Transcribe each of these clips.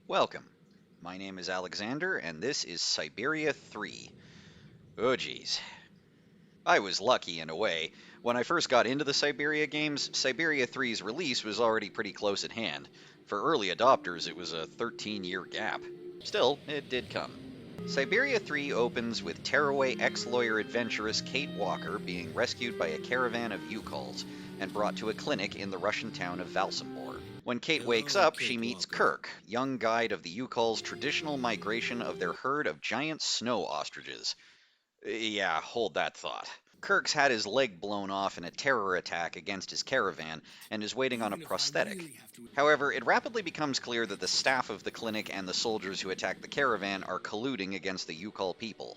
Welcome. My name is Alexander, and this is Syberia III. Oh geez. I was lucky in a way. When I first got into the Syberia games, Syberia III's release was already pretty close at hand. For early adopters, it was a 13-year gap. Still, it did come. Syberia III opens with tearaway ex-lawyer adventuress Kate Walker being rescued by a caravan of Yukols and brought to a clinic in the Russian town of Valsambor. When Kate wakes Hello, up, she Kate meets Walker. Kirk, young guide of the Yukol's traditional migration of their herd of giant snow ostriches. Yeah, hold that thought. Kirk's had his leg blown off in a terror attack against his caravan and is waiting on a Even if I prosthetic. really have to. However, it rapidly becomes clear that the staff of the clinic and the soldiers who attacked the caravan are colluding against the Yukol people.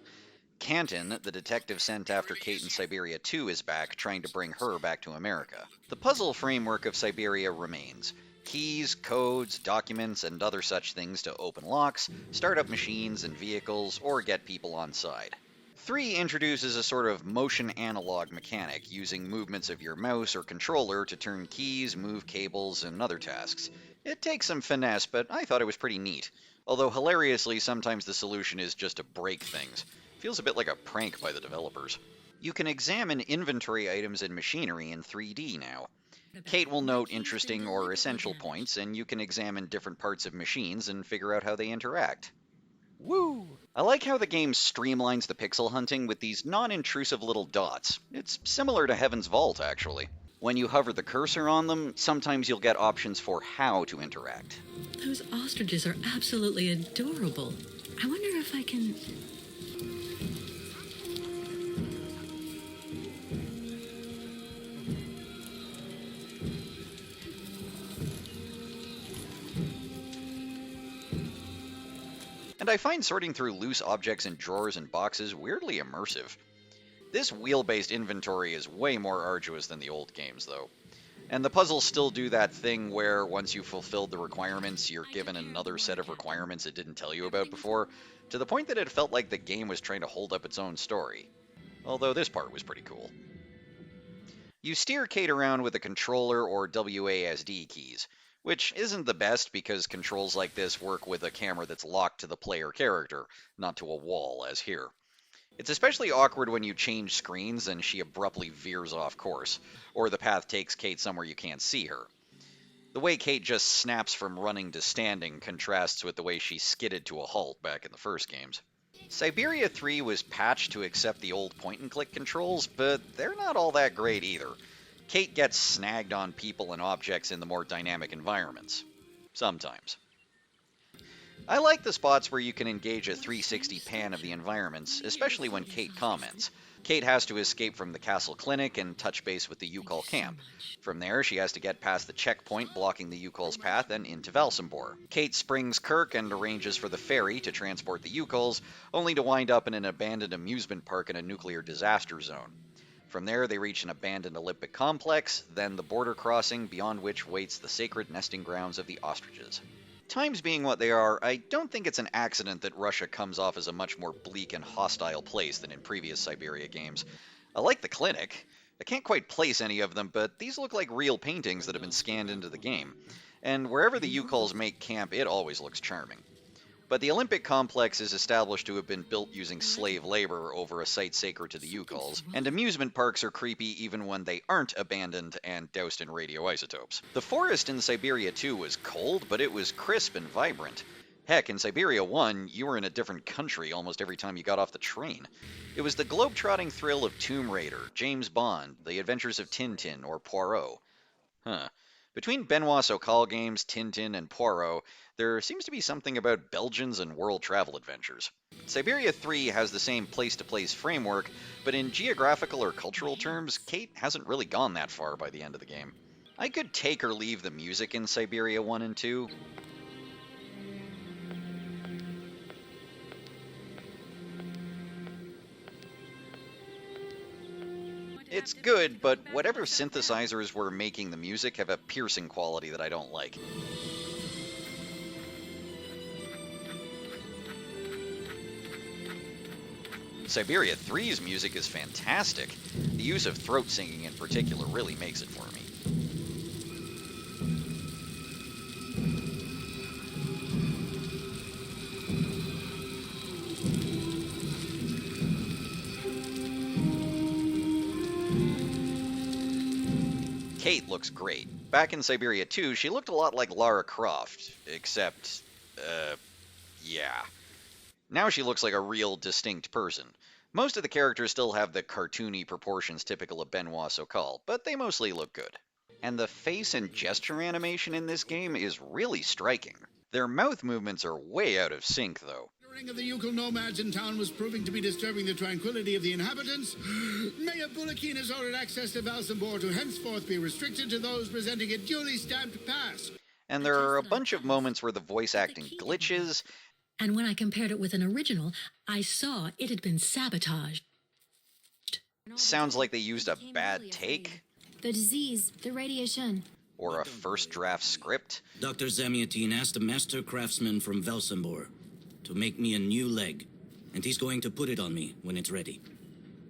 Canton, the detective sent after Kate in Syberia II, is back, trying to bring her back to America. The puzzle framework of Syberia remains. Keys, codes, documents, and other such things to open locks, start up machines and vehicles, or get people on side. 3 introduces a sort of motion analog mechanic, using movements of your mouse or controller to turn keys, move cables, and other tasks. It takes some finesse, but I thought it was pretty neat. Although hilariously, sometimes the solution is just to break things. Feels a bit like a prank by the developers. You can examine inventory items and machinery in 3D now. Kate will note interesting or essential points, and you can examine different parts of machines and figure out how they interact. Woo! I like how the game streamlines the pixel hunting with these non-intrusive little dots. It's similar to Heaven's Vault, actually. When you hover the cursor on them, sometimes you'll get options for how to interact. Those ostriches are absolutely adorable. I wonder if I can... And I find sorting through loose objects in drawers and boxes weirdly immersive. This wheel-based inventory is way more arduous than the old games, though. And the puzzles still do that thing where, once you've fulfilled the requirements, you're given another set of requirements it didn't tell you about before, to the point that it felt like the game was trying to hold up its own story. Although this part was pretty cool. You steer Kate around with a controller or WASD keys, which isn't the best because controls like this work with a camera that's locked to the player character, not to a wall, as here. It's especially awkward when you change screens and she abruptly veers off course, or the path takes Kate somewhere you can't see her. The way Kate just snaps from running to standing contrasts with the way she skidded to a halt back in the first games. Syberia III was patched to accept the old point-and-click controls, but they're not all that great either. Kate gets snagged on people and objects in the more dynamic environments. Sometimes. I like the spots where you can engage a 360 pan of the environments, especially when Kate comments. Kate has to escape from the castle clinic and touch base with the Yukol camp. From there, she has to get past the checkpoint blocking the Yukol's path and into Valsambor. Kate springs Kirk and arranges for the ferry to transport the Yukols, only to wind up in an abandoned amusement park in a nuclear disaster zone. From there, they reach an abandoned Olympic complex, then the border crossing, beyond which waits the sacred nesting grounds of the ostriches. Times being what they are, I don't think it's an accident that Russia comes off as a much more bleak and hostile place than in previous Syberia games. I like the clinic. I can't quite place any of them, but these look like real paintings that have been scanned into the game. And wherever the Yukols make camp, it always looks charming. But the Olympic complex is established to have been built using slave labor over a site sacred to the Yukols, and amusement parks are creepy even when they aren't abandoned and doused in radioisotopes. The forest in Syberia II was cold, but it was crisp and vibrant. Heck, in Syberia I, you were in a different country almost every time you got off the train. It was the globe-trotting thrill of Tomb Raider, James Bond, The Adventures of Tintin, or Poirot. Between Benoit Sokal games, Tintin, and Poirot, there seems to be something about Belgians and world travel adventures. Syberia III has the same place-to-place framework, but in geographical or cultural terms, Kate hasn't really gone that far by the end of the game. I could take or leave the music in Syberia I and II. It's good, but whatever synthesizers were making the music have a piercing quality that I don't like. Syberia III's music is fantastic. The use of throat singing in particular really makes it for me. Kate looks great. Back in Syberia II, she looked a lot like Lara Croft, except, yeah. Now she looks like a real, distinct person. Most of the characters still have the cartoony proportions typical of Benoit Sokal, but they mostly look good. And the face and gesture animation in this game is really striking. Their mouth movements are way out of sync, though. Of the Yukon nomads in town was proving to be disturbing the tranquility of the inhabitants. Mayor Bullekin has ordered access to Valsambor to henceforth be restricted to those presenting a duly stamped pass. And there are a bunch of moments where the voice acting glitches. And when I compared it with an original, I saw it had been sabotaged. Sounds like they used a bad take. The disease, the radiation. Or a first draft script. Dr. Zamiatine asked a master craftsman from Valsambor to make me a new leg, and he's going to put it on me when it's ready.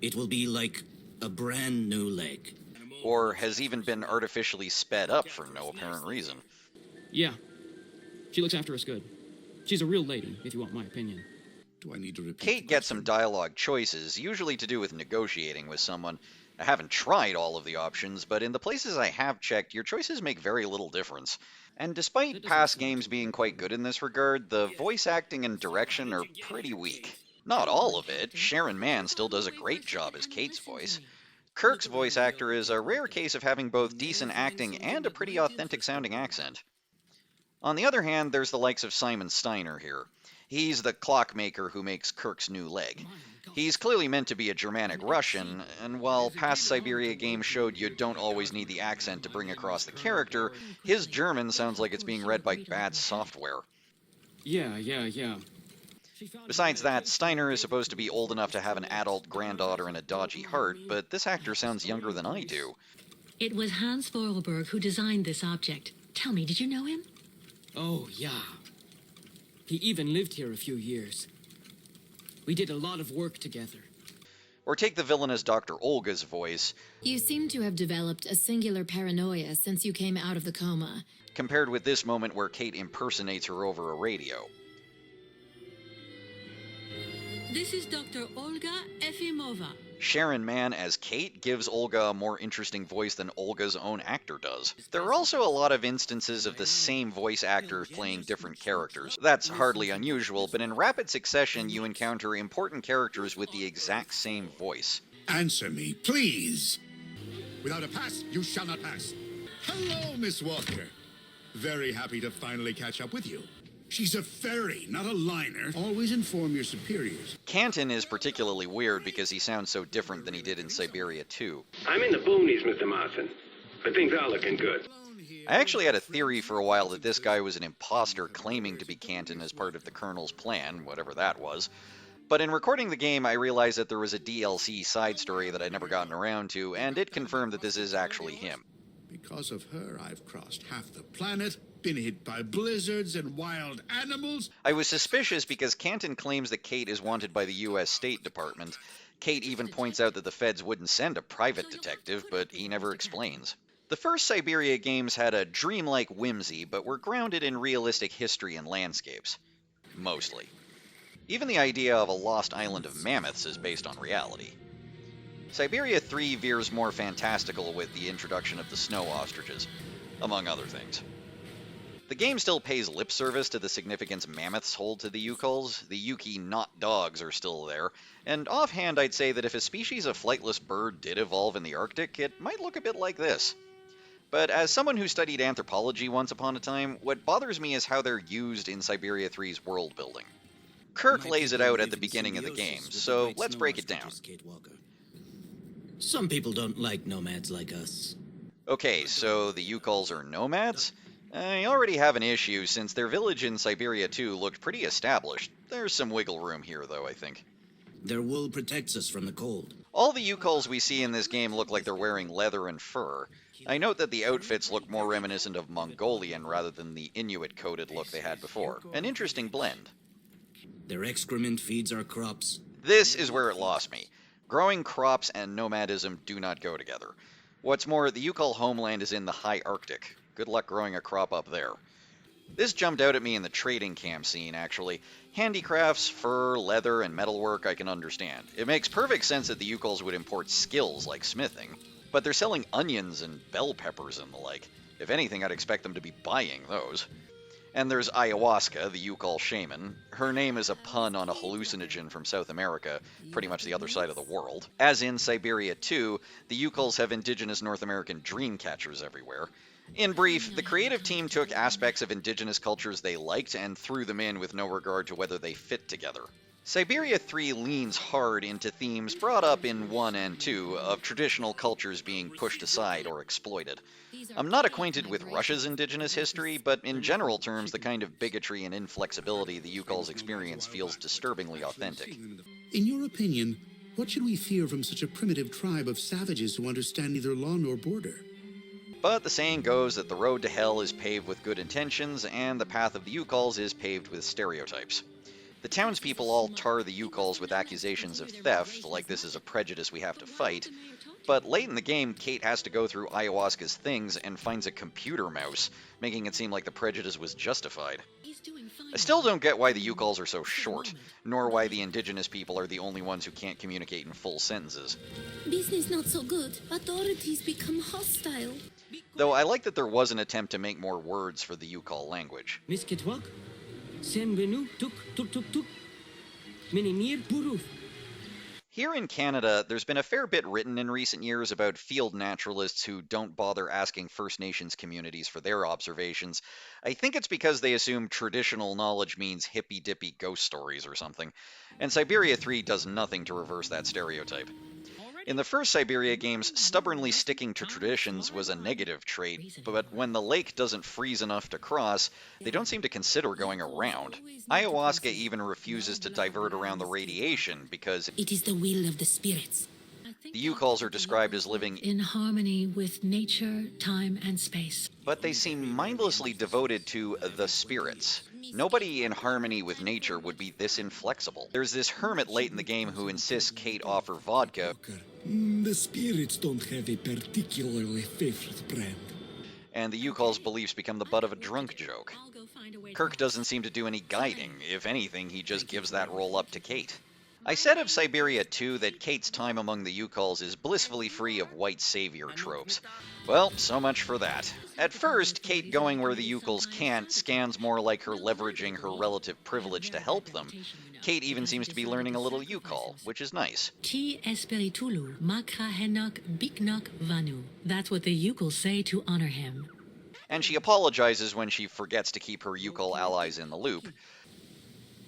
It will be like a brand new leg. Or has even been artificially sped up for no apparent reason. Yeah. She looks after us good. She's a real lady, if you want my opinion. Do I need to repeat? Kate gets some dialogue choices, usually to do with negotiating with someone. I haven't tried all of the options, but in the places I have checked, your choices make very little difference. And despite past games being quite good in this regard, the voice acting and direction are pretty weak. Not all of it. Sharon Mann still does a great job as Kate's voice. Kirk's voice actor is a rare case of having both decent acting and a pretty authentic sounding accent. On the other hand, there's the likes of Simon Steiner here. He's the clockmaker who makes Kirk's new leg. He's clearly meant to be a Germanic Russian, and while past Syberia games showed you don't always need the accent to bring across the character, his German sounds like it's being read by bad software. Yeah. Besides that, Steiner is supposed to be old enough to have an adult granddaughter and a dodgy heart, but this actor sounds younger than I do. It was Hans Vorarlberg who designed this object. Tell me, did you know him? Oh, yeah. He even lived here a few years. We did a lot of work together. Or take the villainous Dr. Olga's voice. You seem to have developed a singular paranoia since you came out of the coma. Compared with this moment where Kate impersonates her over a radio. This is Dr. Olga Efimova. Sharon Mann as Kate gives Olga a more interesting voice than Olga's own actor does. There are also a lot of instances of the same voice actor playing different characters. That's hardly unusual, but in rapid succession you encounter important characters with the exact same voice. Answer me, please. Without a pass, you shall not pass. Hello, Miss Walker. Very happy to finally catch up with you. She's a fairy, not a liner. Always inform your superiors. Canton is particularly weird because he sounds so different than he did in Syberia II. I'm in the boonies, Mr. Marson, but things are looking good. I actually had a theory for a while that this guy was an imposter claiming to be Canton as part of the Colonel's plan, whatever that was. But in recording the game, I realized that there was a DLC side story that I'd never gotten around to, and it confirmed that this is actually him. Because of her, I've crossed half the planet, been hit by blizzards and wild animals. I was suspicious because Canton claims that Kate is wanted by the U.S. State Department. Kate even points out that the feds wouldn't send a private detective, but he never explains. The first Syberia games had a dreamlike whimsy, but were grounded in realistic history and landscapes. Mostly. Even the idea of a lost island of mammoths is based on reality. Syberia III veers more fantastical with the introduction of the snow ostriches, among other things. The game still pays lip service to the significance mammoths hold to the Yukuls. The Yuki not dogs are still there, and offhand I'd say that if a species of flightless bird did evolve in the Arctic, it might look a bit like this. But as someone who studied anthropology once upon a time, what bothers me is how they're used in Syberia III's world building. Kirk lays it out at the beginning of the game, so let's break it down. Some people don't like nomads like us. Okay, so the Yukuls are nomads? I already have an issue since their village in Syberia II looked pretty established. There's some wiggle room here, though, I think. Their wool protects us from the cold. All the Yukuls we see in this game look like they're wearing leather and fur. I note that the outfits look more reminiscent of Mongolian rather than the Inuit-coded look they had before. An interesting blend. Their excrement feeds our crops. This is where it lost me. Growing crops and nomadism do not go together. What's more, the Yukul homeland is in the high Arctic. Good luck growing a crop up there. This jumped out at me in the trading camp scene, actually. Handicrafts, fur, leather, and metalwork I can understand. It makes perfect sense that the Yukuls would import skills like smithing. but they're selling onions and bell peppers and the like. If anything, I'd expect them to be buying those. And there's Ayahuasca, the Yukol shaman. Her name is a pun on a hallucinogen from South America, pretty much the other side of the world. As in Syberia II, the Yukols have indigenous North American dream catchers everywhere. In brief, the creative team took aspects of indigenous cultures they liked and threw them in with no regard to whether they fit together. Syberia III leans hard into themes brought up in 1 and 2 of traditional cultures being pushed aside or exploited. I'm not acquainted with Russia's indigenous history, but in general terms, the kind of bigotry and inflexibility the Yukols experience feels disturbingly authentic. In your opinion, what should we fear from such a primitive tribe of savages who understand neither law nor border? But the saying goes that the road to hell is paved with good intentions, and the path of the Yukols is paved with stereotypes. The townspeople all tar the Yukols with accusations of theft, like this is a prejudice we have to fight. But late in the game, Kate has to go through Ayahuasca's things and finds a computer mouse, making it seem like the prejudice was justified. I still don't get why the Yukols are so short, nor why the indigenous people are the only ones who can't communicate in full sentences. Business not so good. Authorities become hostile. Though I like that there was an attempt to make more words for the Yukol language. Miss Kitwak, Sen Benu, Tuk, Tuk, Tuk, Tuk, Minimir, Buruf. Here in Canada, there's been a fair bit written in recent years about field naturalists who don't bother asking First Nations communities for their observations. I think it's because they assume traditional knowledge means hippy-dippy ghost stories or something, and Syberia III does nothing to reverse that stereotype. In the first Syberia games, stubbornly sticking to traditions was a negative trait, but when the lake doesn't freeze enough to cross, they don't seem to consider going around. Ayahuasca even refuses to divert around the radiation because It is the will of the spirits. the Yukols are described as living In harmony with nature, time, and space. but they seem mindlessly devoted to the spirits. Nobody in harmony with nature would be this inflexible. There's this hermit late in the game who insists Kate offer vodka, The spirits don't have a particularly favorite brand. and the Yukol's beliefs become the butt of a drunk joke. Kirk doesn't seem to do any guiding. If anything, he just gives that role up to Kate. I said of Syberia II that Kate's time among the Yukols is blissfully free of white savior tropes. Well, so much for that. At first, Kate going where the Yukols can't scans more like her leveraging her relative privilege to help them. Kate even seems to be learning a little Yukol, which is nice. Ti espiritulu, makra henok biknok vanu. That's what the Yukols say to honor him. And she apologizes when she forgets to keep her Yukol allies in the loop.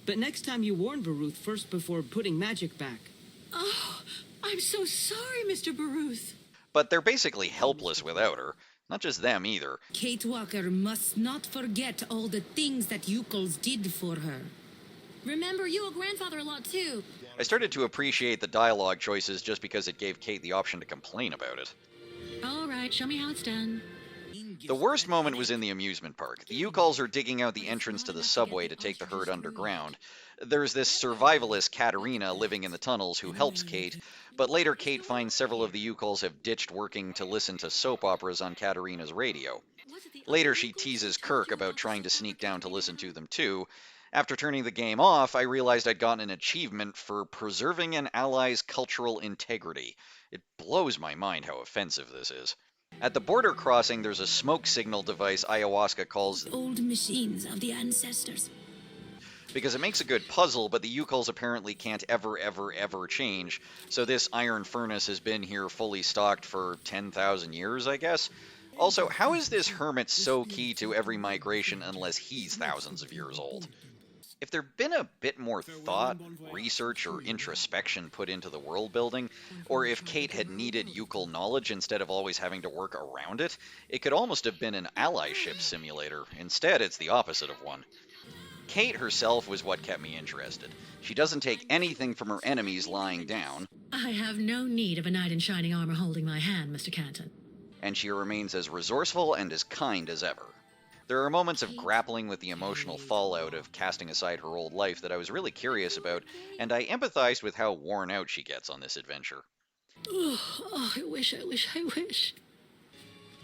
But next time you warn Baruth first before putting magic back. Oh, I'm so sorry, Mr. Baruth. But they're basically helpless without her. Not just them, either. Kate Walker must not forget all the things that Yukols did for her. Remember, you owe grandfather a lot too. I started to appreciate the dialogue choices just because it gave Kate the option to complain about it. All right, show me how it's done. The worst moment was in the amusement park. The Yukols are digging out the entrance to the subway to take the herd underground. There's this survivalist, Katerina, living in the tunnels who helps Kate, but later Kate finds several of the Yukols have ditched working to listen to soap operas on Katerina's radio. Later she teases Kirk about trying to sneak down to listen to them too. After turning the game off, I realized I'd gotten an achievement for preserving an ally's cultural integrity. It blows my mind how offensive this is. At the border crossing, there's a smoke signal device Ayahuasca calls Old machines of the ancestors. because it makes a good puzzle, but the Yukols apparently can't ever change, so this iron furnace has been here fully stocked for 10,000 years, I guess? Also, how is this hermit so key to every migration unless he's thousands of years old? If there'd been a bit more thought, research, or introspection put into the world building, or if Kate had needed Yukol knowledge instead of always having to work around it, it could almost have been an allyship simulator. Instead, it's the opposite of one. Kate herself was what kept me interested. She doesn't take anything from her enemies lying down, I have no need of a knight in shining armor holding my hand, Mr. Canton. and she remains as resourceful and as kind as ever. There are moments of grappling with the emotional fallout of casting aside her old life that I was really curious about, and I empathized with how worn out she gets on this adventure. Oh, I wish.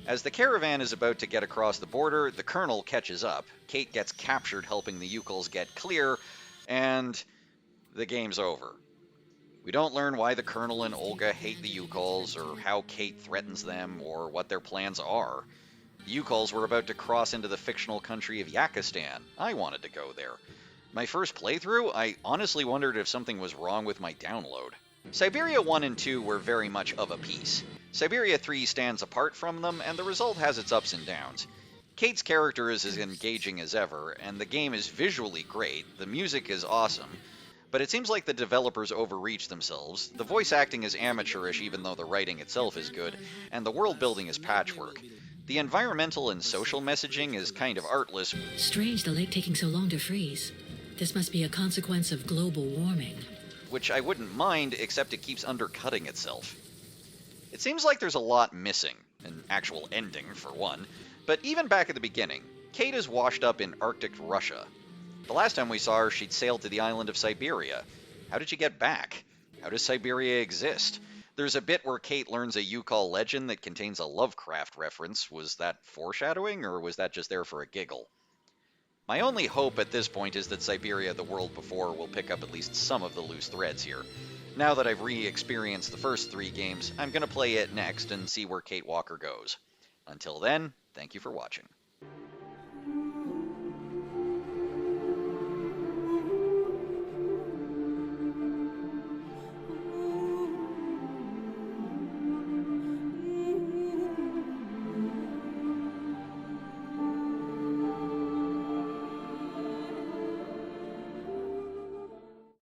As the caravan is about to get across the border, the Colonel catches up, Kate gets captured helping the Yukols get clear, and the game's over. We don't learn why the Colonel and Olga hate the Yukols, or how Kate threatens them, or what their plans are. The Yukols were about to cross into the fictional country of Yakistan. I wanted to go there. My first playthrough, I honestly wondered if something was wrong with my download. Syberia 1 and 2 were very much of a piece. Syberia 3 stands apart from them, and the result has its ups and downs. Kate's character is as engaging as ever, and the game is visually great, the music is awesome, but it seems like the developers overreached themselves. The voice acting is amateurish even though the writing itself is good, and the world building is patchwork. The environmental and social messaging is kind of artless. Strange the lake taking so long to freeze. This must be a consequence of global warming. Which I wouldn't mind, except it keeps undercutting itself. It seems like there's a lot missing, an actual ending for one, but even back at the beginning, Kate is washed up in Arctic Russia. The last time we saw her, she'd sailed to the island of Syberia. How did she get back? How does Syberia exist? There's a bit where Kate learns a Yukol legend that contains a Lovecraft reference. Was that foreshadowing, or was that just there for a giggle? My only hope at this point is that Syberia the World Before will pick up at least some of the loose threads here. Now that I've re-experienced the first 3 games, I'm going to play it next and see where Kate Walker goes. Until then, thank you for watching.